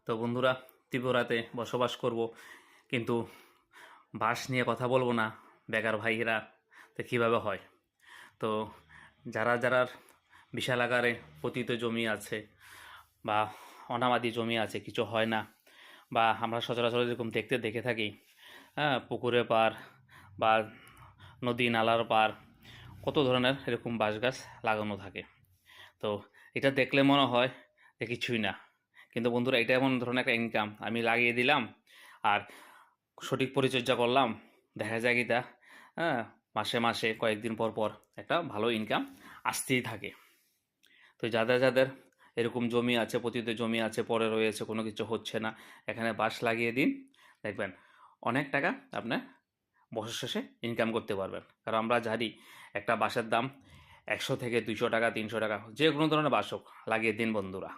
তো বন্ধুরা, ত্রিপুরাতে বসবাস করব, কিন্তু বাস নিয়ে কথা বলবো না। বেকার ভাইয়েরা তো কীভাবে হয়? তো যারা যারার বিশাল আকারে পতিত জমি আছে বা অনাবাদি জমি আছে, কিছু হয় না, বা আমরা সচরাচর এরকম দেখে থাকি, হ্যাঁ, পুকুরের পার বা নদী নালার পার কত ধরনের এরকম বাঁশ গাছ লাগানো থাকে। তো এটা দেখলে মনে হয় যে কিছুই না, কিন্তু বন্ধুরা এটা এমন ধরনের একটা ইনকাম। আমি লাগিয়ে দিলাম আর সঠিক পরিচর্যা করলাম, দেখা যায় কি তা, হ্যাঁ, মাসে মাসে কয়েকদিন পর পর একটা ভালো ইনকাম আসতেই থাকে। তো যাদের যাদের এরকম জমি আছে, পতিত জমি আছে, পরে রয়েছে, কোনো কিছু হচ্ছে না, এখানে বাঁশ লাগিয়ে দিন, দেখবেন অনেক টাকা আপনার বছর শেষে ইনকাম করতে পারবেন। কারণ আমরা জানি একটা বাঁশের দাম 100 থেকে 200 টাকা, 300 টাকা, যে কোনো ধরনের বাঁশ হোক, লাগিয়ে দিন বন্ধুরা।